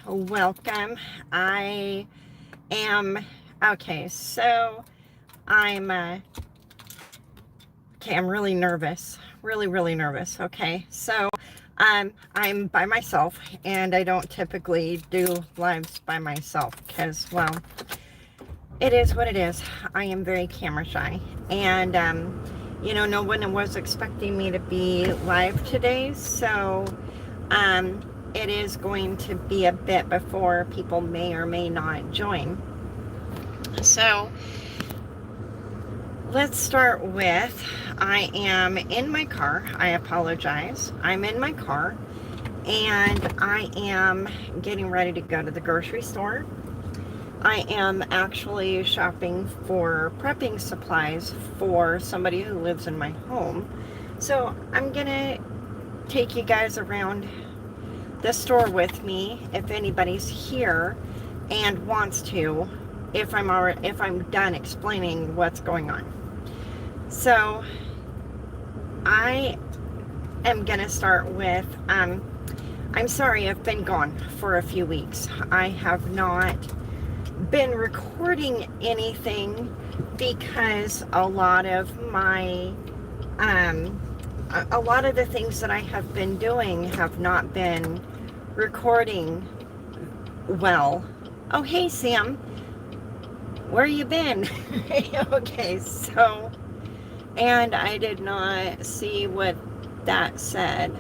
welcome. I am okay. So I'm okay. I'm really nervous, really nervous. Okay, so I'm by myself, and I don't typically do lives by myself because, well, it is what it is. I am very camera shy, and no one was expecting me to be live today, so um, it is going to be a bit before people may or may not join. So let's start with, I am in my car. I apologize. I'm in my car, and I am getting ready to go to the grocery store. I am actually shopping for prepping supplies for somebody who lives in my home. So I'm gonna take you guys around the store with me if anybody's here and wants to, if I'm done explaining what's going on. So I am gonna start with I'm sorry I've been gone for a few weeks. I have not been recording anything because a lot of the things that I have been doing have not been recording well. Oh, hey Sam, where you been? Okay, so, and I did not see what that said.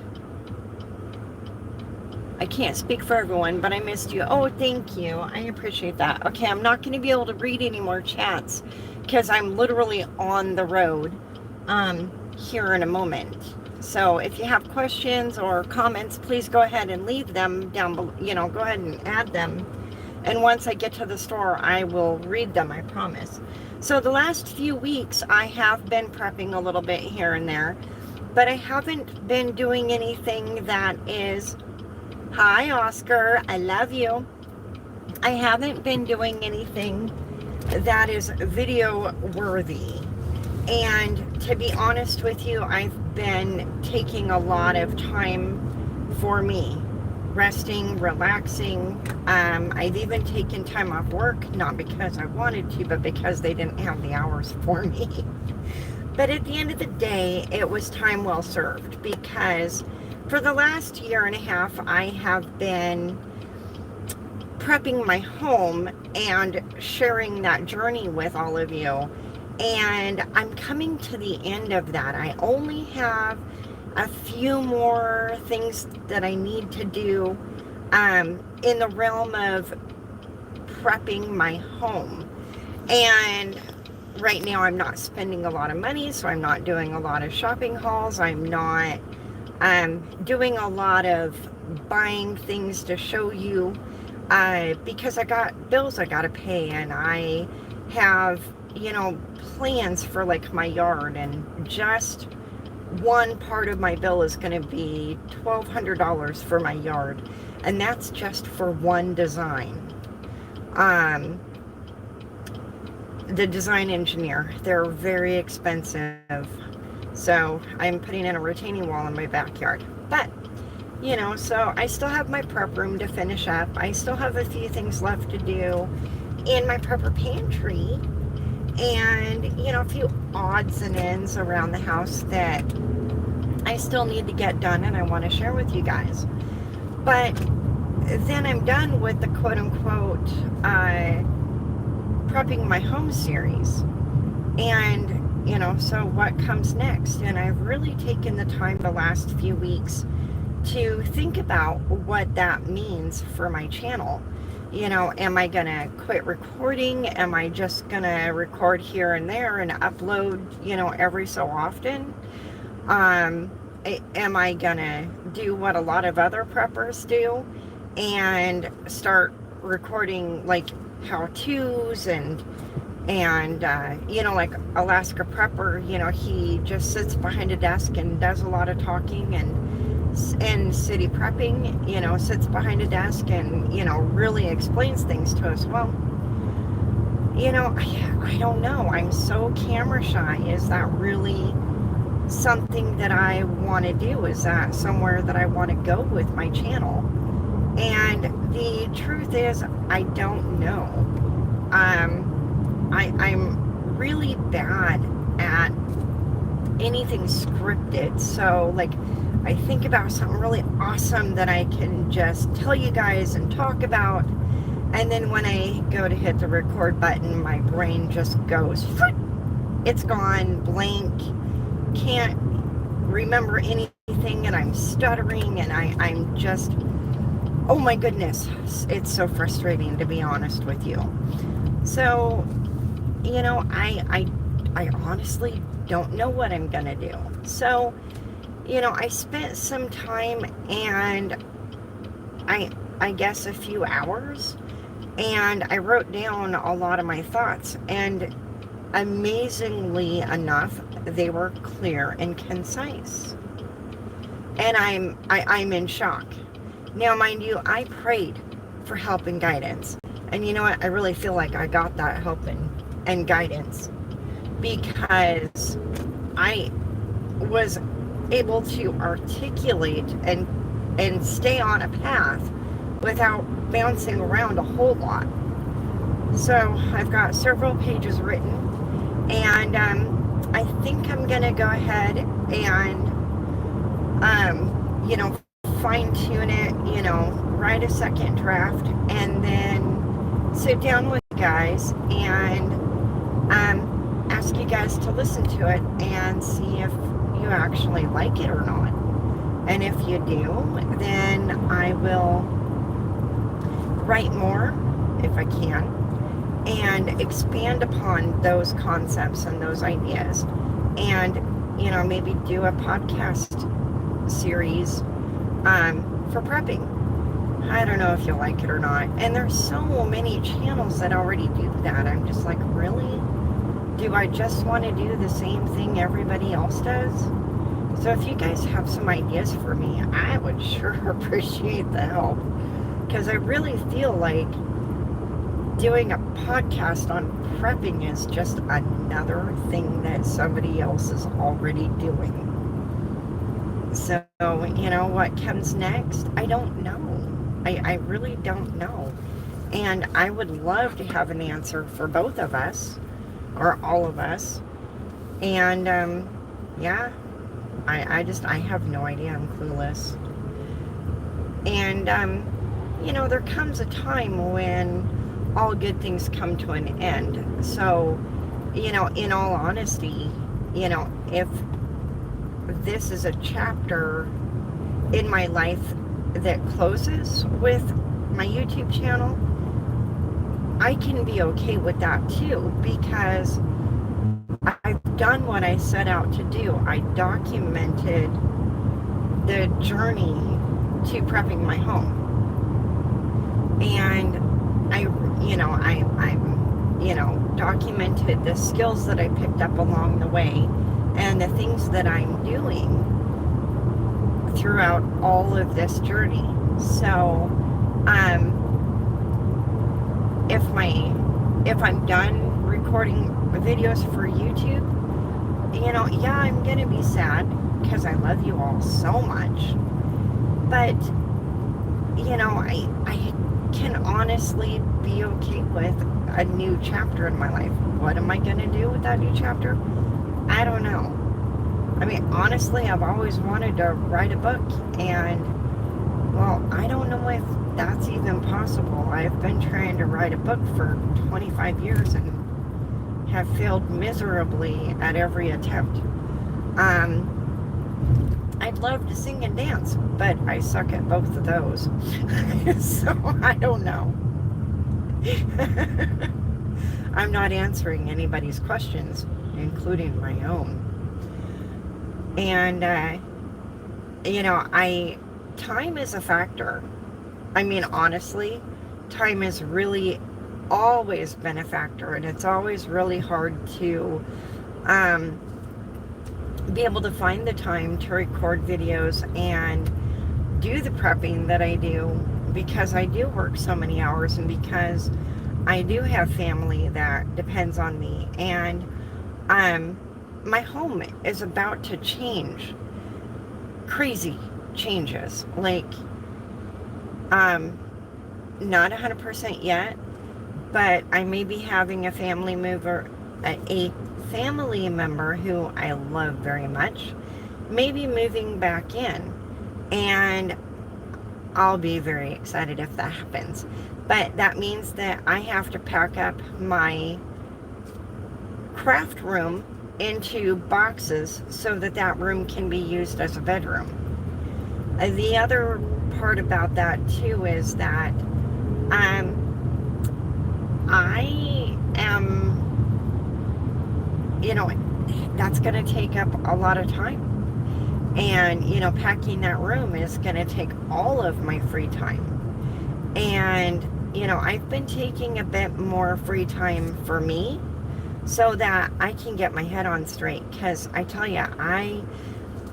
I can't speak for everyone, but I missed you. Oh, thank you. I appreciate that. Okay, I'm not going to be able to read any more chats because I'm literally on the road here in a moment. So if you have questions or comments, please go ahead and leave them down below. Go ahead and add them. And once I get to the store, I will read them, I promise. So the last few weeks, I have been prepping a little bit here and there, but I haven't been doing anything that is... Hi, Oscar. I love you. I haven't been doing anything that is video worthy. And to be honest with you, I've been taking a lot of time for me, resting, relaxing. I've even taken time off work, not because I wanted to, but because they didn't have the hours for me. But at the end of the day, it was time well served, because for the last year and a half, I have been prepping my home and sharing that journey with all of you. And I'm coming to the end of that. I only have a few more things that I need to do in the realm of prepping my home. And right now I'm not spending a lot of money, so I'm not doing a lot of shopping hauls. I'm not doing a lot of buying things to show you because I got bills I gotta pay, and I have plans for like my yard, and just one part of my bill is going to be $1,200 for my yard, and that's just for one design. The design engineer, they're very expensive, so I'm putting in a retaining wall in my backyard. But so I still have my prep room to finish up. I still have a few things left to do in my prepper pantry, and a few odds and ends around the house that I still need to get done and I want to share with you guys. But then I'm done with the quote-unquote prepping my home series, and so what comes next? And I've really taken the time the last few weeks to think about what that means for my channel. Am I gonna quit recording? Am I just gonna record here and there and upload, every so often? Am I gonna do what a lot of other preppers do and start recording like how-tos and like Alaska Prepper, he just sits behind a desk and does a lot of talking, and City Prepping, sits behind a desk and, really explains things to us. Well, I don't know. I'm so camera shy. Is that really something that I want to do? Is that somewhere that I want to go with my channel? And the truth is, I don't know. I'm really bad at anything scripted. So, like, I think about something really awesome that I can just tell you guys and talk about. And then when I go to hit the record button, my brain just goes, it's gone, blank, can't remember anything, and I'm stuttering, and I'm just, oh my goodness, it's so frustrating, to be honest with you. So, you know, I honestly don't know what I'm gonna do. So, you know, I spent some time, and I guess a few hours, and I wrote down a lot of my thoughts, and amazingly enough, they were clear and concise. And I'm in shock. Now, mind you, I prayed for help and guidance. And you know what? I really feel like I got that help and guidance, because I was able to articulate and stay on a path without bouncing around a whole lot. So I've got several pages written, and I think I'm gonna go ahead and you know, fine tune it, you know, write a second draft, and then sit down with you guys and ask you guys to listen to it and see if you actually like it or not. And if you do, then I will write more if I can, and expand upon those concepts and those ideas, and, you know, maybe do a podcast series for prepping. I don't know if you'll like it or not. And there's so many channels that already do that. I'm just like, really? Do I just want to do the same thing everybody else does? So if you guys have some ideas for me, I would sure appreciate the help, because I really feel like doing a podcast on prepping is just another thing that somebody else is already doing. So, you know, what comes next, I don't know. I really don't know. And I would love to have an answer for both of us, or all of us. And, yeah, I have no idea. I'm clueless. And, you know, there comes a time when all good things come to an end. So, you know, in all honesty, you know, if this is a chapter in my life that closes with my YouTube channel, I can be okay with that too, because I've done what I set out to do. I documented the journey to prepping my home, and I'm documented the skills that I picked up along the way, and the things that I'm doing throughout all of this journey. So, if I'm done recording videos for YouTube, you know, yeah, I'm gonna be sad, because I love you all so much. But, you know, I can honestly be okay with a new chapter in my life. What am I gonna do with that new chapter? I don't know. I mean, honestly, I've always wanted to write a book, and, well, I don't know if that's even possible. I've been trying to write a book for 25 years and have failed miserably at every attempt. I'd love to sing and dance, but I suck at both of those. So I don't know. I'm not answering anybody's questions, including my own. And, you know, time is a factor. I mean, honestly, time has really always been a factor, and it's always really hard to be able to find the time to record videos and do the prepping that I do, because I do work so many hours, and because I do have family that depends on me, and my home is about to change. Crazy changes. Like, not 100% yet, but I may be having a family member who I love very much, maybe moving back in. And I'll be very excited if that happens. But that means that I have to pack up my craft room into boxes so that that room can be used as a bedroom. The other part about that too is that I am, that's going to take up a lot of time. And, packing that room is going to take all of my free time. And, I've been taking a bit more free time for me so that I can get my head on straight. Because I tell you, I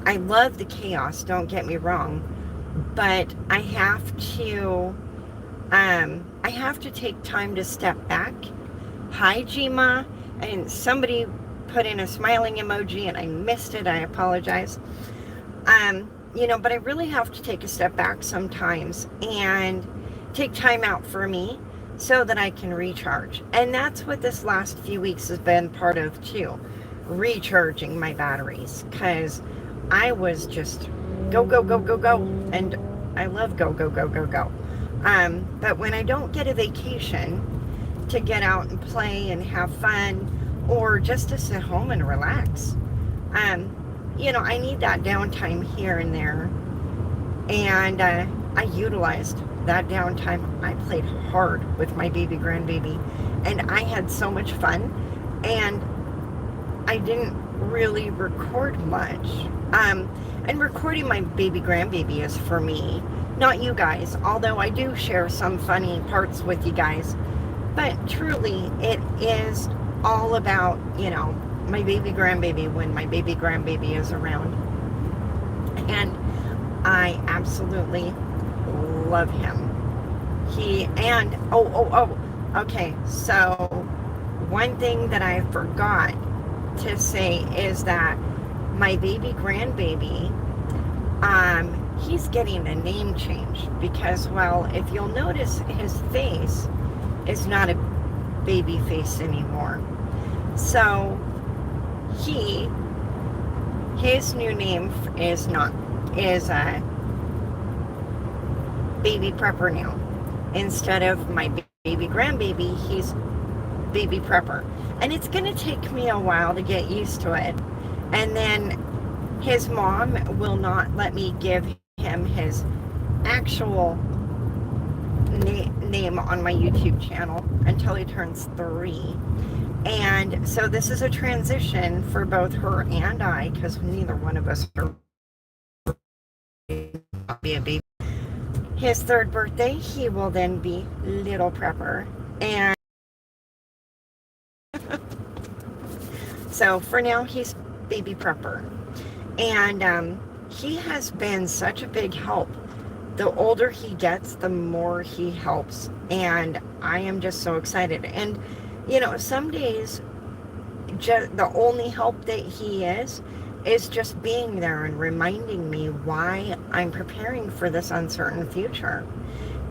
love the chaos, don't get me wrong. But I have to take time to step back. Hi, Jima. And somebody put in a smiling emoji and I missed it. I apologize. But I really have to take a step back sometimes and take time out for me so that I can recharge. And that's what this last few weeks has been part of too, recharging my batteries, because I was just go, go, go, go, go. And I love go, go, go, go, go. But when I don't get a vacation to get out and play and have fun, or just to sit home and relax, I need that downtime here and there. And I utilized that downtime. I played hard with my baby grandbaby, and I had so much fun. And I didn't really record much. And recording my baby grandbaby is for me, not you guys, although I do share some funny parts with you guys. But truly, it is all about, my baby grandbaby when my baby grandbaby is around. And I absolutely love him. Okay, so one thing that I forgot to say is that my baby grandbaby, he's getting a name change, because, well, if you'll notice, his face is not a baby face anymore. So his new name is Baby Prepper now. Instead of my baby grandbaby, he's Baby Prepper. And it's going to take me a while to get used to it. And then his mom will not let me give him his actual name on my YouTube channel until he turns 3. And so this is a transition for both her and I, because neither one of us are be a baby. His 3rd birthday, he will then be Little Prepper. And so for now, he's Baby Prepper. And he has been such a big help. The older he gets, the more he helps. And I am just so excited. And some days, just the only help that he is just being there and reminding me why I'm preparing for this uncertain future.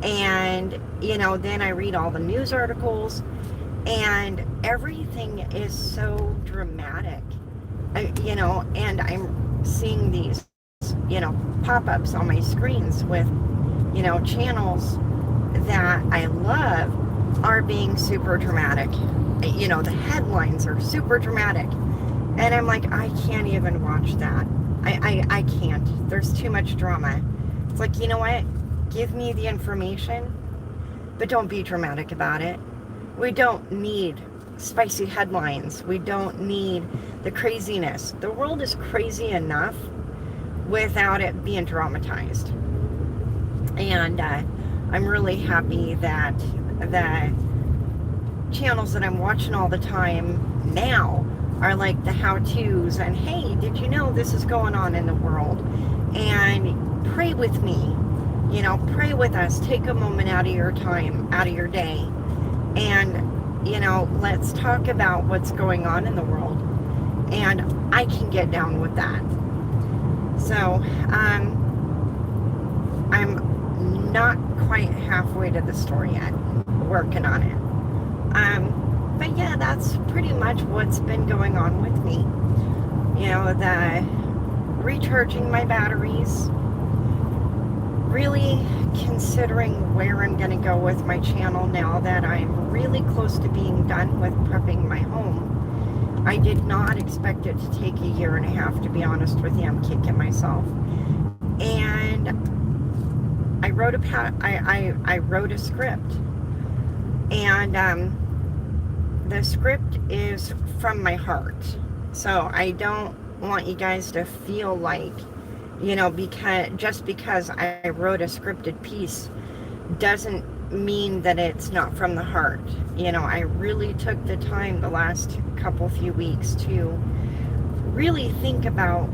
And, then I read all the news articles, and everything is so dramatic, and I'm seeing these, pop-ups on my screens with, channels that I love are being super dramatic. The headlines are super dramatic. And I'm like, I can't even watch that. I can't. There's too much drama. It's like, you know what? Give me the information, but don't be dramatic about it. We don't need spicy headlines. We don't need the craziness. The world is crazy enough without it being dramatized. And I'm really happy that the channels that I'm watching all the time now are like the how-tos, and hey, did you know this is going on in the world? And pray with me, pray with us. Take a moment out of your time, out of your day, and let's talk about what's going on in the world. And I can get down with that. So I'm not quite halfway to the story yet. Working on it. But yeah, that's pretty much what's been going on with me. You know, the recharging my batteries, really considering where I'm going to go with my channel now that I'm really close to being done with prepping my home. I did not expect it to take a year and a half, to be honest with you. I'm kicking myself. And I wrote a script, and the script is from my heart. So I don't want you guys to feel like, you know, just because I wrote a scripted piece doesn't mean that it's not from the heart. You know, I really took the time the last few weeks to really think about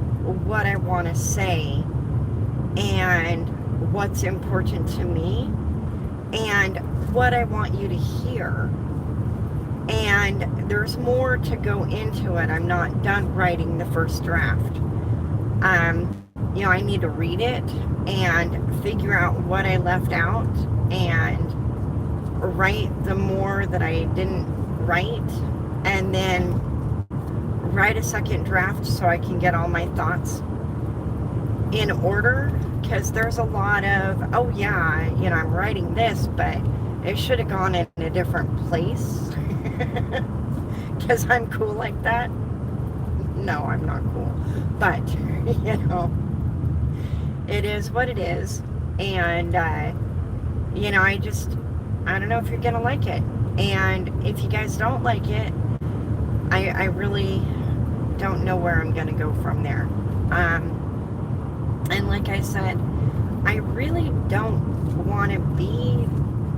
what I want to say and what's important to me and what I want you to hear. And there's more to go into it. I'm not done writing the first draft. You know, I need to read it and figure out what I left out and write the more that I didn't write, and then write a second draft so I can get all my thoughts in order, because there's a lot of, oh yeah, you know, I'm writing this, but it should have gone in a different place. Because I'm cool like that. No, I'm not cool, but you know, it is what it is. And you know, I don't know if you're gonna like it, and if you guys don't like it, I really don't know where I'm gonna go from there. And like I said, I really don't want to be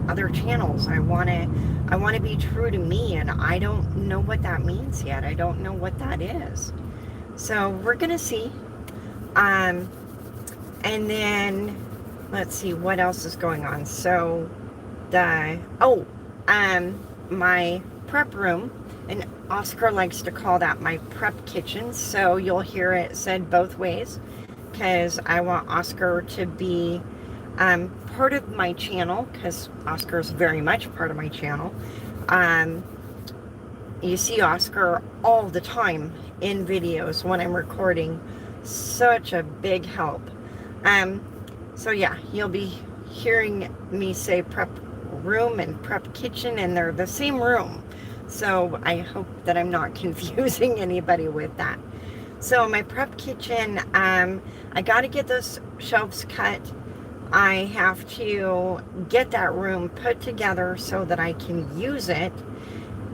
other channels. I want to be true to me, and I don't know what that means yet. I don't know what that is. So we're gonna see. And then let's see what else is going on. So my prep room, and Oscar likes to call that my prep kitchen, so you'll hear it said both ways, because I want Oscar to be part of my channel, because Oscar is very much part of my channel. You see Oscar all the time in videos when I'm recording. Such a big help. So yeah, you'll be hearing me say prep room and prep kitchen, and they're the same room. So I hope that I'm not confusing anybody with that. So my prep kitchen, I got to get those shelves cut. I have to get that room put together so that I can use it.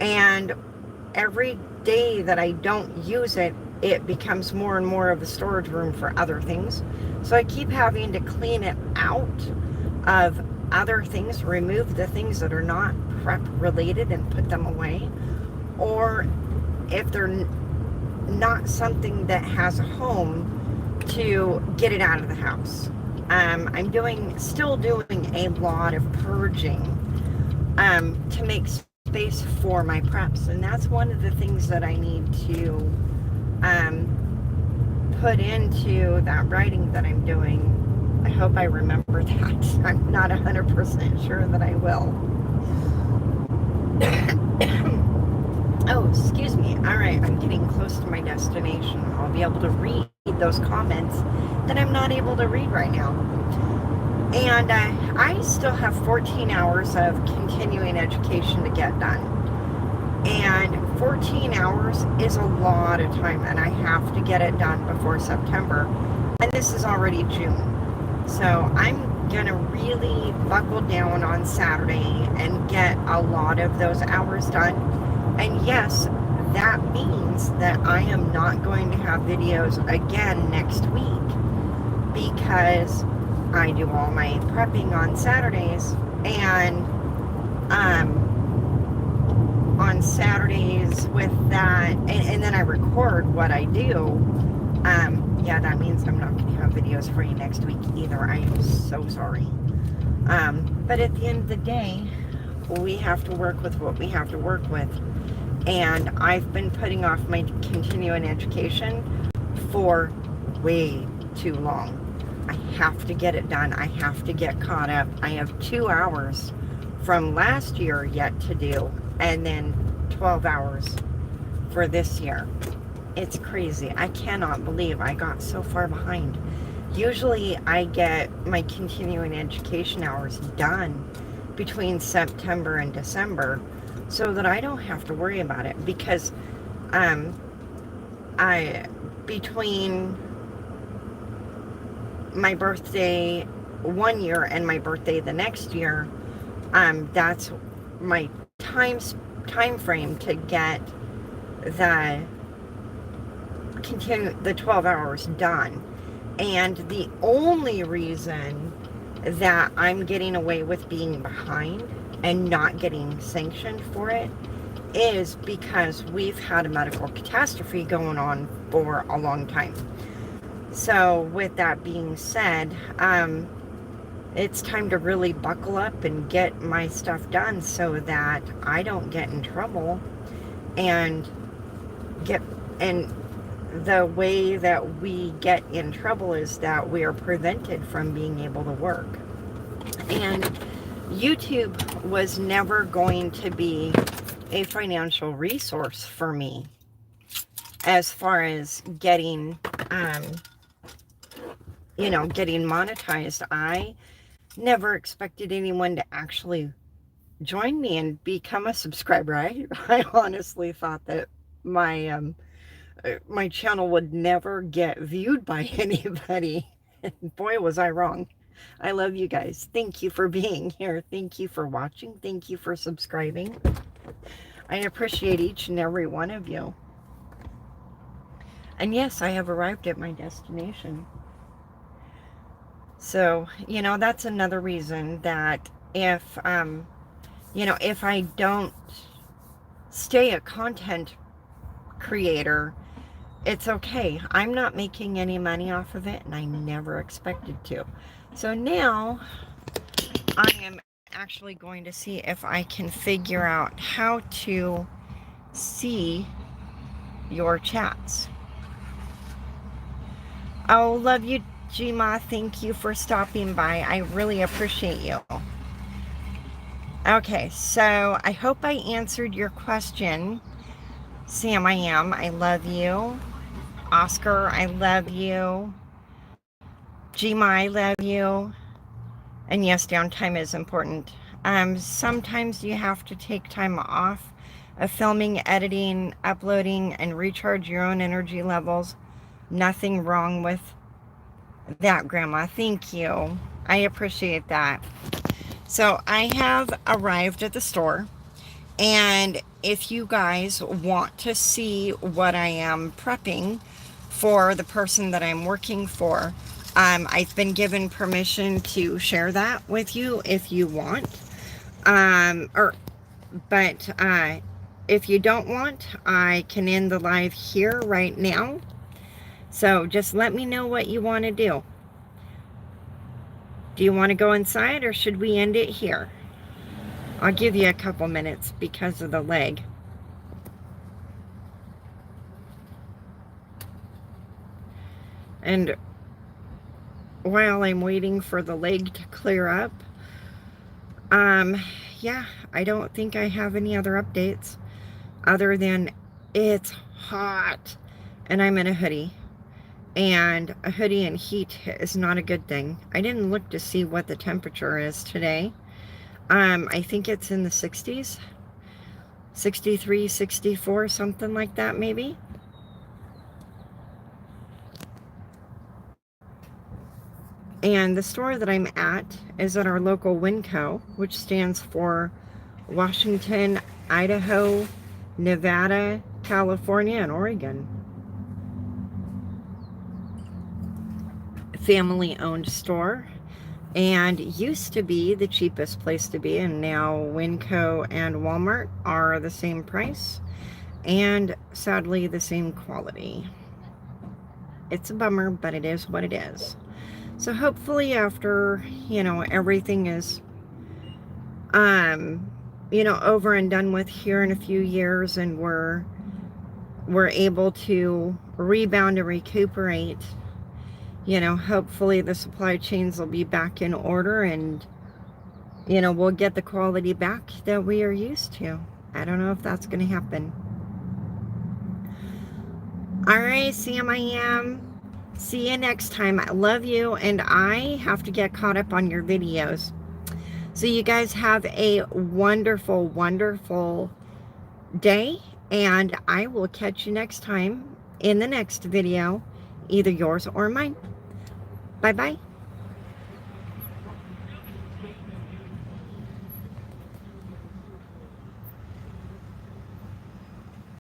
And every day that I don't use it, it becomes more and more of a storage room for other things. So I keep having to clean it out of other things, remove the things that are not prep related and put them away. Or if they're not something that has a home, to get it out of the house. I'm still doing a lot of purging to make space for my preps, and that's one of the things that I need to put into that writing that I'm doing. I hope I remember that. I'm not 100% sure that I will. Oh, excuse me. All right, I'm getting close to my destination. I'll be able to read those comments that I'm not able to read right now. And I still have 14 hours of continuing education to get done. And 14 hours is a lot of time, and I have to get it done before September. And this is already June. So I'm going to really buckle down on Saturday and get a lot of those hours done. And yes, that means that I am not going to have videos again next week, because I do all my prepping on Saturdays, and on Saturdays with that, and then I record what I do. Yeah, that means I'm not going to have videos for you next week either. I am so sorry. But at the end of the day, we have to work with what we have to work with. And I've been putting off my continuing education for way too long. I have to get it done. I have to get caught up. I have 2 hours from last year yet to do, and then 12 hours for this year. It's crazy. I cannot believe I got so far behind. Usually I get my continuing education hours done between September and December so that I don't have to worry about it, because I between my birthday one year and my birthday the next year, that's my time frame to get the 12 hours done. And the only reason that I'm getting away with being behind and not getting sanctioned for it is because we've had a medical catastrophe going on for a long time. So with that being said, it's time to really buckle up and get my stuff done so that I don't get in trouble and the way that we get in trouble is that we are prevented from being able to work. And YouTube was never going to be a financial resource for me as far as getting getting monetized. I never expected anyone to actually join me and become a subscriber. I honestly thought that my channel would never get viewed by anybody. Boy, was I wrong. I love you guys. Thank you for being here. Thank you for watching. Thank you for subscribing. I appreciate each and every one of you. And yes, I have arrived at my destination. So, that's another reason that if I don't stay a content creator, it's okay. I'm not making any money off of it, and I never expected to. So now I am actually going to see if I can figure out how to see your chats. Oh, love you, Gma. Thank you for stopping by. I really appreciate you. Okay, so I hope I answered your question. Sam, I am. I love you. Oscar, I love you. Gma, I love you. And yes, downtime is important. Sometimes you have to take time off of filming, editing, uploading, and recharge your own energy levels. Nothing wrong with that, Grandma. Thank you. I appreciate that. So I have arrived at the store, and if you guys want to see what I am prepping for the person that I'm working for, I've been given permission to share that with you if you want. But if you don't want, I can end the live here right now. So just let me know what you want to do. Do you want to go inside, or should we end it here? I'll give you a couple minutes because of the leg. And while I'm waiting for the leg to clear up, yeah, I don't think I have any other updates other than it's hot and I'm in a hoodie. And a hoodie and heat is not a good thing. I didn't look to see what the temperature is today. I think it's in the 60s. 63, 64, something like that maybe. And the store that I'm at is at our local WinCo, which stands for Washington, Idaho, Nevada, California, and Oregon. Family-owned store, and used to be the cheapest place to be, and now WinCo and Walmart are the same price, and sadly the same quality. It's a bummer, but it is what it is. So hopefully after, everything is, over and done with here in a few years, and we're able to rebound and recuperate you know, hopefully the supply chains will be back in order and, you know, we'll get the quality back that we are used to. I don't know if that's going to happen. All right, Sam, I am. See you next time. I love you, and I have to get caught up on your videos. So you guys have a wonderful, wonderful day, and I will catch you next time in the next video, either yours or mine. Bye-bye.